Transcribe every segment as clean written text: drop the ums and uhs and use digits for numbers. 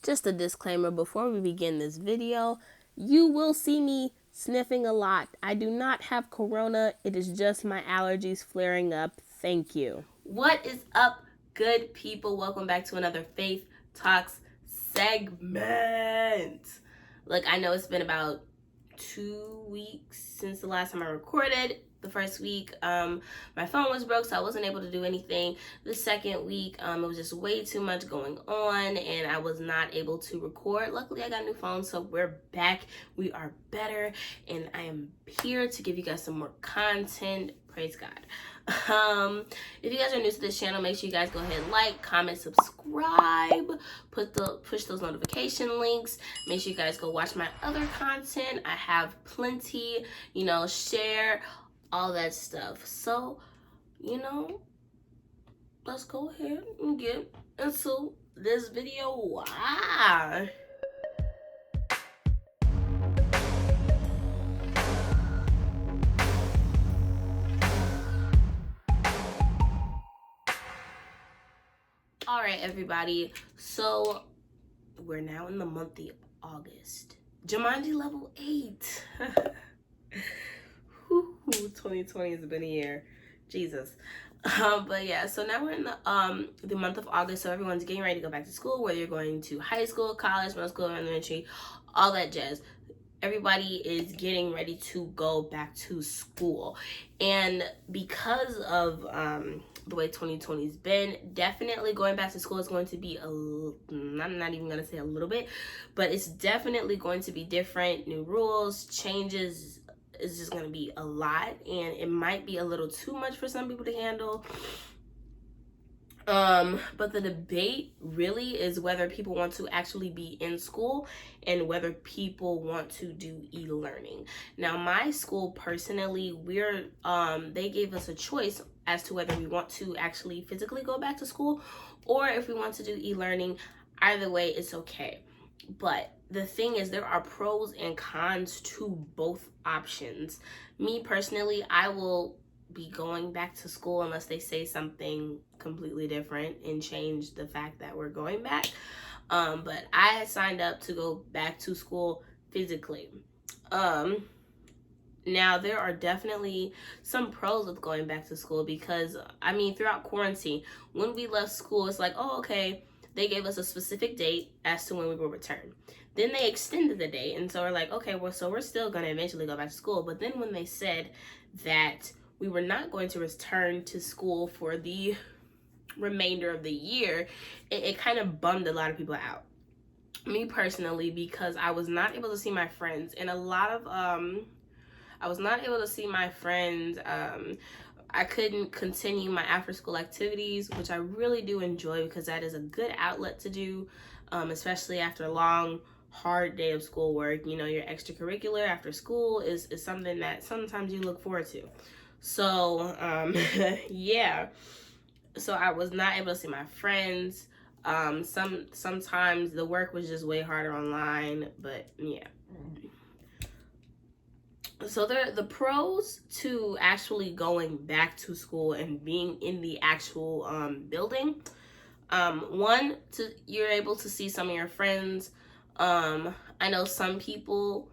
Just a disclaimer before we begin this video, you will see me sniffing a lot. I do not have corona. It is just my allergies flaring up. Thank you. What is up, good people? Welcome back to another Faith Talks segment. Look, I know it's been about 2 weeks since the last time I recorded. The first week, my phone was broke, so I wasn't able to do anything. The second week, it was just way too much going on, and I was not able to record. Luckily, I got a new phone, so we're back. We are better, and I am here to give you guys some more content. Praise God. If you guys are new to this channel, make sure you guys go ahead and like, comment, subscribe, push those notification links. Make sure you guys go watch my other content. I have plenty, share all that stuff. So, let's go ahead and get into this video. Wow. All right, everybody. So we're now in the month of August. Jumanji level 8. 2020 has been a year. Jesus. But yeah, so now we're in the month of August, so everyone's getting ready to go back to school, whether you're going to high school, college, middle school, elementary, all that jazz. Everybody is getting ready to go back to school. And because of the way 2020 has been, definitely going back to school is going to be I'm not even going to say a little bit, but it's definitely going to be different. New rules, changes. Is just going to be a lot, and it might be a little too much for some people to handle. But the debate really is whether people want to actually be in school and whether people want to do e-learning. Now, my school personally, they gave us a choice as to whether we want to actually physically go back to school or if we want to do e-learning. Either way, it's okay. But the thing is, there are pros and cons to both options. Me personally, I will be going back to school unless they say something completely different and change the fact that we're going back. But I had signed up to go back to school physically. Now, there are definitely some pros with going back to school because, throughout quarantine, when we left school, it's like, oh, okay, they gave us a specific date as to when we will return. Then they extended the date, and so we're like, okay, well, so we're still going to eventually go back to school. But then when they said that we were not going to return to school for the remainder of the year, it kind of bummed a lot of people out. Me personally, because I was not able to see my friends, and I was not able to see my friends. I couldn't continue my after-school activities, which I really do enjoy because that is a good outlet to do, especially after a long, hard day of schoolwork. Your extracurricular after school is something that sometimes you look forward to. So, yeah. So I was not able to see my friends. Sometimes the work was just way harder online, but yeah. So the pros to actually going back to school and being in the actual building. One, you're able to see some of your friends. I know some people's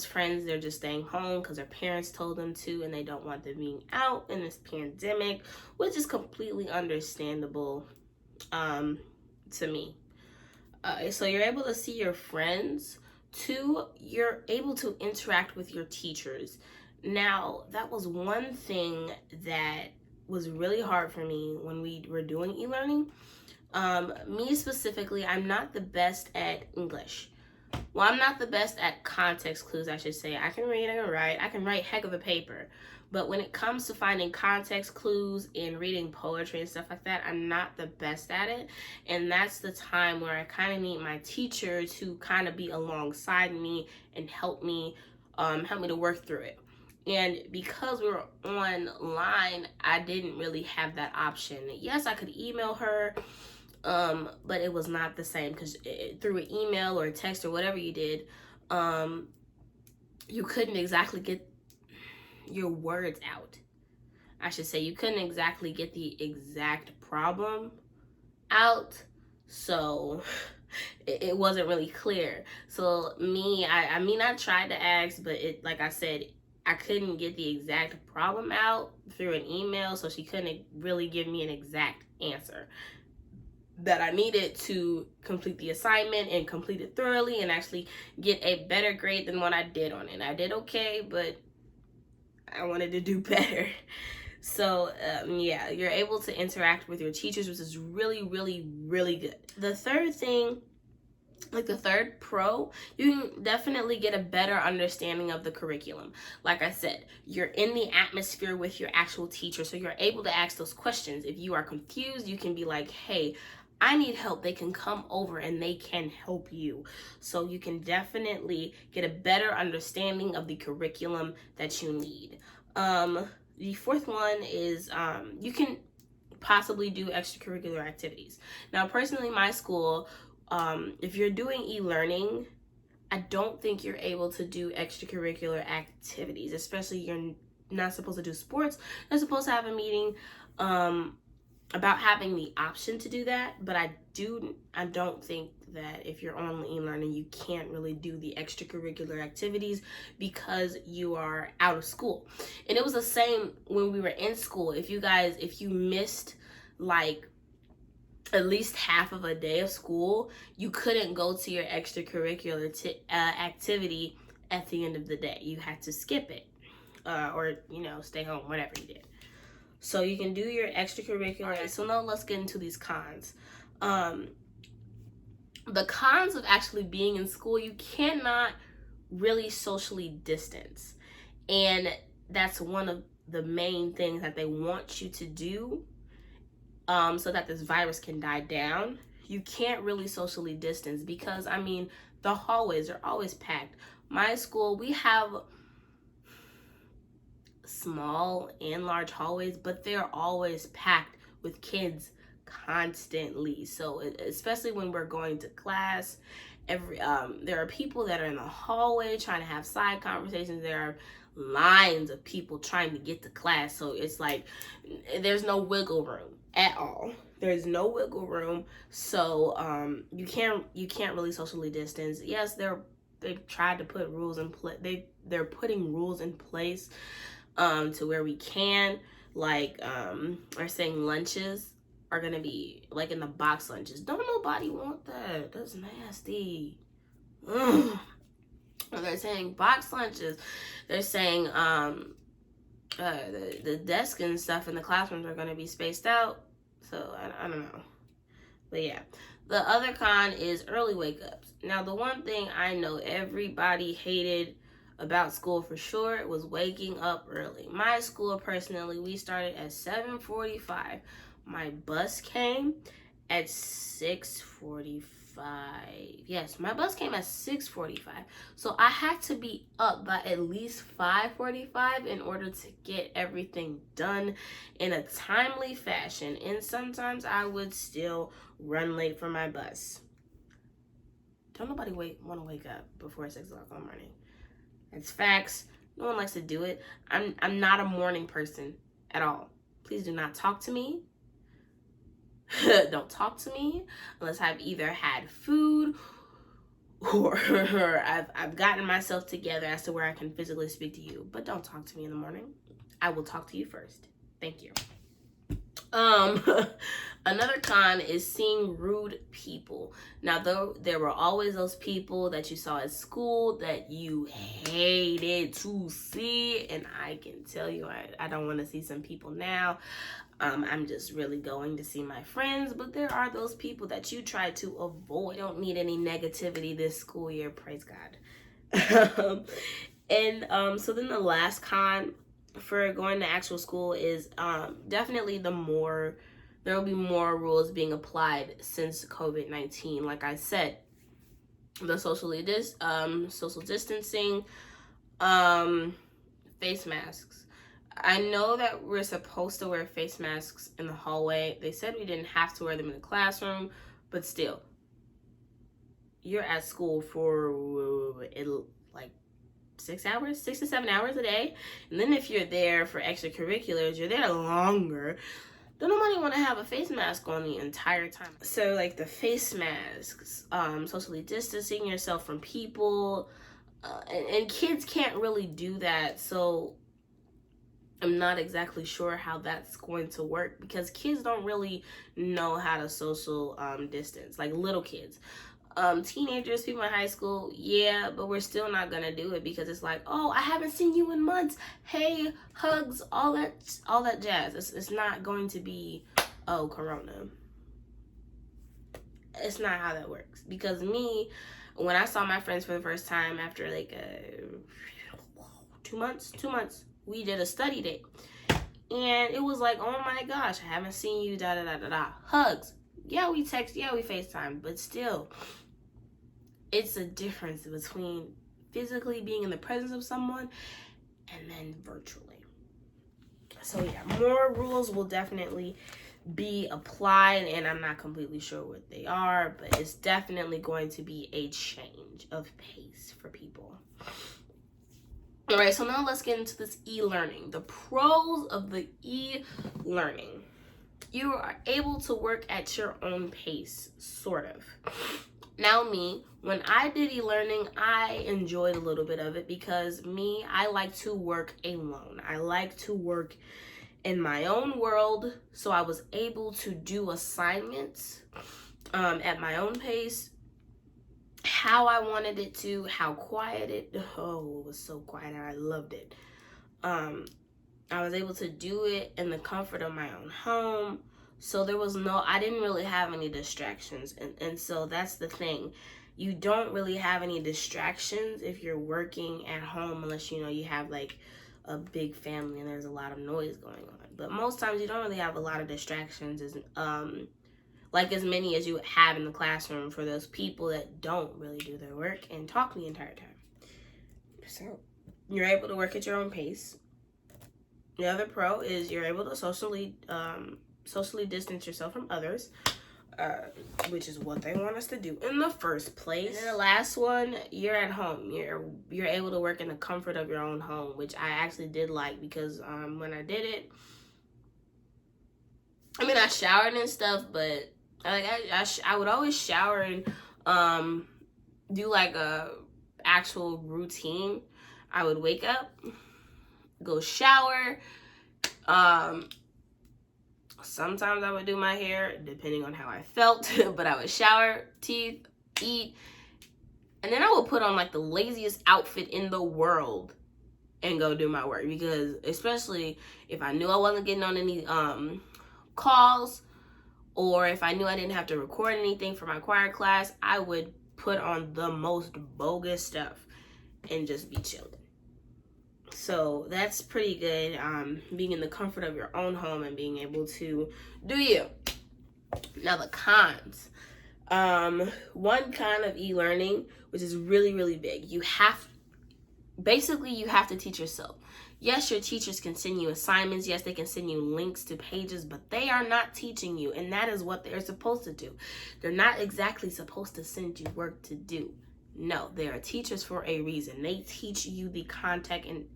friends, they're just staying home because their parents told them to and they don't want them being out in this pandemic, which is completely understandable to me. So you're able to see your friends. 2, you're able to interact with your teachers. Now, that was one thing that was really hard for me when we were doing e-learning. Me specifically, I'm not the best at English. Well, I'm not the best at context clues, I should say. I can read, I can write heck of a paper. But when it comes to finding context clues and reading poetry and stuff like that, I'm not the best at it. And that's the time where I kind of need my teacher to kind of be alongside me and help me to work through it. And because we were online, I didn't really have that option. Yes, I could email her, but it was not the same because through an email or a text or whatever you did, you couldn't exactly get your words out. I should say you couldn't exactly get the exact problem out. So it wasn't really clear. So I mean, I tried to ask, but it, like I said, I couldn't get the exact problem out through an email, so she couldn't really give me an exact answer that I needed to complete the assignment and complete it thoroughly and actually get a better grade than what I did on it. I did okay, but I wanted to do better. So yeah, you're able to interact with your teachers, which is really, really, really good. The third thing, like the third pro, you can definitely get a better understanding of the curriculum. Like I said, you're in the atmosphere with your actual teacher, so you're able to ask those questions. If you are confused, you can be like, hey, I need help. They can come over and they can help you. So you can definitely get a better understanding of the curriculum that you need. The fourth one is you can possibly do extracurricular activities. Now, personally, my school, if you're doing e-learning, I don't think you're able to do extracurricular activities, especially you're not supposed to do sports. They're supposed to have a meeting about having the option to do that, but I don't think that if you're on e-learning, you can't really do the extracurricular activities because you are out of school. And it was the same when we were in school. If you missed like at least half of a day of school, you couldn't go to your extracurricular activity at the end of the day. You had to skip it or, stay home, whatever you did. So you can do your extracurricular. Right. So now let's get into these cons. The cons of actually being in school, you cannot really socially distance. And that's one of the main things that they want you to do so that this virus can die down. You can't really socially distance because, I mean, the hallways are always packed. My school, we have small and large hallways, but they're always packed with kids constantly. So especially when we're going to class, there are people that are in the hallway trying to have side conversations. There are lines of people trying to get to class. So it's like there's no wiggle room at all. There's no wiggle room. So you can't really socially distance. Yes, they've tried to put rules in place. They're putting rules in place to where we can, like are saying lunches are gonna be like in the box lunches. Don't nobody want that. That's nasty. Ugh. They're saying box lunches. They're saying the desk and stuff in the classrooms are gonna be spaced out. So I don't know. But yeah. The other con is early wake ups. Now the one thing I know everybody hated about school for sure was waking up early. My school, personally, we started at 7:45. My bus came at 6:45. Yes, my bus came at 6:45. So I had to be up by at least 5:45 in order to get everything done in a timely fashion. And sometimes I would still run late for my bus. Don't nobody want to wake up before 6 o'clock in the morning. It's facts. No one likes to do it. I'm not a morning person at all. Please do not talk to me. Don't talk to me unless I've either had food or I've gotten myself together as to where I can physically speak to you. But don't talk to me in the morning. I will talk to you first. Thank you. Another con is seeing rude people. Now, though, there were always those people that you saw at school that you hated to see, and I can tell you, I don't want to see some people now. I'm just really going to see my friends, but there are those people that you try to avoid. Don't need any negativity this school year, praise God. So then the last con for going to actual school is definitely there will be more rules being applied since COVID-19. Like I said, the social distancing, face masks. I know that we're supposed to wear face masks in the hallway. They said we didn't have to wear them in the classroom, but still, you're at school for like 6 to 7 hours a day. And then if you're there for extracurriculars, you're there longer. don't nobody want to have a face mask on the entire time. So like the face masks, socially distancing yourself from people, and kids can't really do that. So I'm not exactly sure how that's going to work because kids don't really know how to social distance, like little kids. Teenagers, people in high school, yeah, but we're still not gonna do it because it's like, oh, I haven't seen you in months. Hey, hugs, all that jazz. It's not going to be, oh, Corona. It's not how that works. Because me, when I saw my friends for the first time after like 2 months, we did a study date, and it was like, oh my gosh, I haven't seen you, da da da da da. Hugs, yeah, we text, yeah, we FaceTime, but still, it's a difference between physically being in the presence of someone and then virtually. So yeah, more rules will definitely be applied, and I'm not completely sure what they are, but it's definitely going to be a change of pace for people. All right, so now let's get into this e-learning. The pros of the e-learning. You are able to work at your own pace, sort of. Now me, when I did e-learning, I enjoyed a little bit of it because me, I like to work alone. I like to work in my own world, so I was able to do assignments at my own pace, how I wanted it to, how quiet it was so quiet and I loved it. I was able to do it in the comfort of my own home. So I didn't really have any distractions. And so that's the thing. You don't really have any distractions if you're working at home unless, you have like a big family and there's a lot of noise going on. But most times you don't really have a lot of distractions as many as you have in the classroom for those people that don't really do their work and talk the entire time. So you're able to work at your own pace. The other pro is you're able to socially distance yourself from others, which is what they want us to do in the first place. And then the last one, you're at home. You're able to work in the comfort of your own home, which I actually did like because when I did it, I showered and stuff, but I would always shower and do like a actual routine. I would wake up, go shower. Sometimes I would do my hair depending on how I felt, but I would shower, teeth, eat, and then I would put on like the laziest outfit in the world and go do my work, because especially if I knew I wasn't getting on any calls, or if I knew I didn't have to record anything for my choir class, I would put on the most bogus stuff and just be chilling. So that's pretty good, being in the comfort of your own home and being able to do you. Now the cons. One con of e-learning, which is really, really big, you have to teach yourself. Yes, your teachers can send you assignments. Yes, they can send you links to pages, but they are not teaching you, and that is what they're supposed to do. They're not exactly supposed to send you work to do. No, they are teachers for a reason. They teach you the context and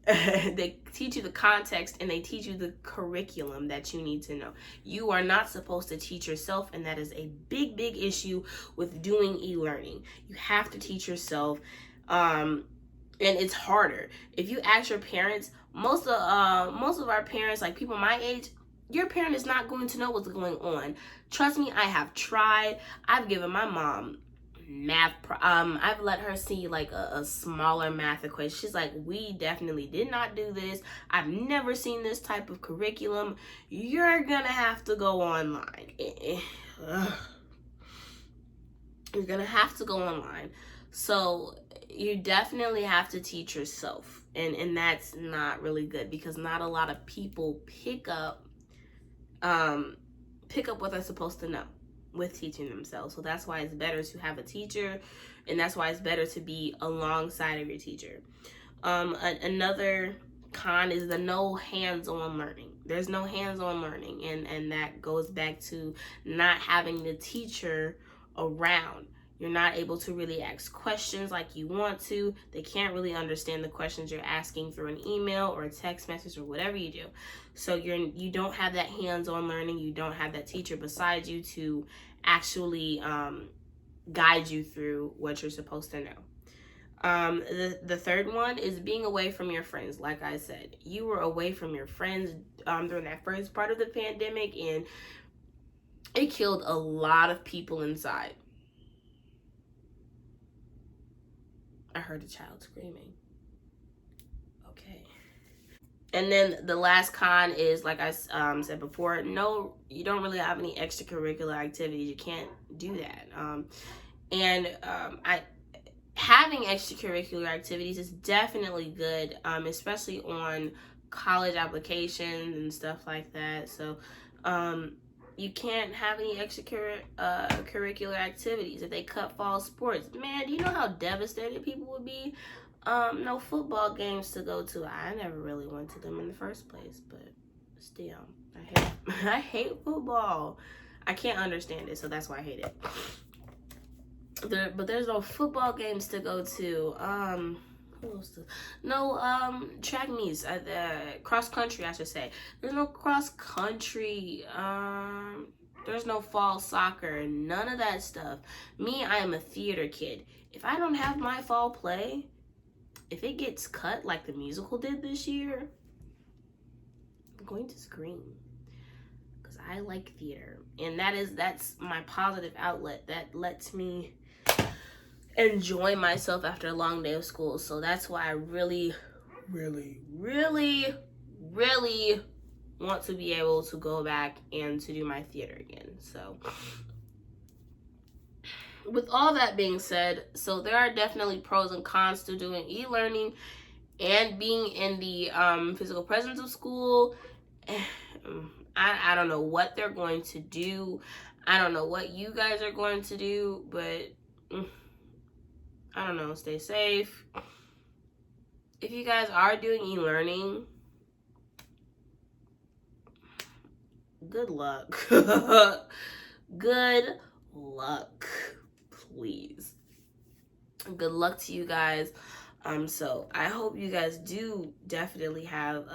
they teach you the context and they teach you the curriculum that you need to know. You are not supposed to teach yourself, and that is a big, big issue with doing e-learning. You have to teach yourself, and it's harder. If you ask your parents, most of our parents, like people my age, your parent is not going to know what's going on. Trust me, I have tried. I've given my mom math, I've let her see like a smaller math equation. She's like, we definitely did not do this. I've never seen this type of curriculum. You're gonna have to go online. You're gonna have to go online. So you definitely have to teach yourself, and that's not really good because not a lot of people pick up what they're supposed to know with teaching themselves. So that's why it's better to have a teacher, and that's why it's better to be alongside of your teacher. Another con is the no hands-on learning. There's no hands-on learning, and that goes back to not having the teacher around. You're not able to really ask questions like you want to. They can't really understand the questions you're asking through an email or a text message or whatever you do. So you don't have that hands-on learning. You don't have that teacher beside you to actually guide you through what you're supposed to know. The third one is being away from your friends. Like I said, you were away from your friends during that first part of the pandemic, and it killed a lot of people inside. I heard a child screaming. Okay. And then the last con is, like I said before, no, you don't really have any extracurricular activities. You can't do that. Having extracurricular activities is definitely good, especially on college applications and stuff like that. So, you can't have any extracurricular activities. If they cut fall sports, man, do you know how devastated people would be? No football games to go to. I never really went to them in the first place, but still, I hate football. I can't understand it, so that's why I hate it. But there's no football games to go to. Track meets, cross country, I should say. There's no cross country. There's no fall soccer. None of that stuff. Me, I am a theater kid. If I don't have my fall play, if it gets cut like the musical did this year, I'm going to scream. Because I like theater. And that's my positive outlet. That lets me enjoy myself after a long day of school. So that's why I really, really, really, really want to be able to go back and to do my theater again. So with all that being said, so there are definitely pros and cons to doing e-learning and being in the physical presence of school. I don't know what they're going to do. I don't know what you guys are going to do, but I don't know. Stay safe. If you guys are doing e-learning, good luck. Good luck, please. Good luck to you guys. So I hope you guys do definitely have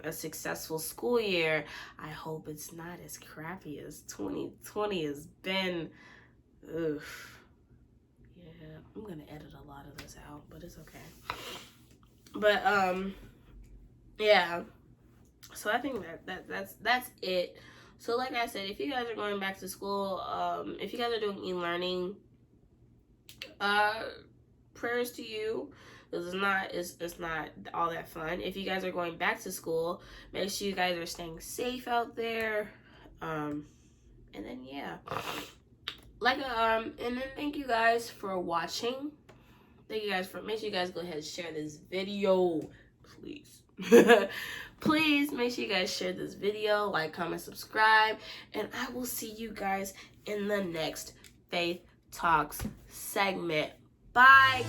a successful school year. I hope it's not as crappy as 2020 has been. Oof. Yeah, I'm gonna edit a lot of this out, but it's okay. But yeah. So I think that's it. So like I said, if you guys are going back to school, if you guys are doing e-learning, prayers to you. It's not all that fun. If you guys are going back to school, make sure you guys are staying safe out there. And then yeah. And then thank you guys for watching. Thank you guys make sure you guys go ahead and share this video, please. Please make sure you guys share this video, like, comment, subscribe, and I will see you guys in the next Faith Talks segment. Bye.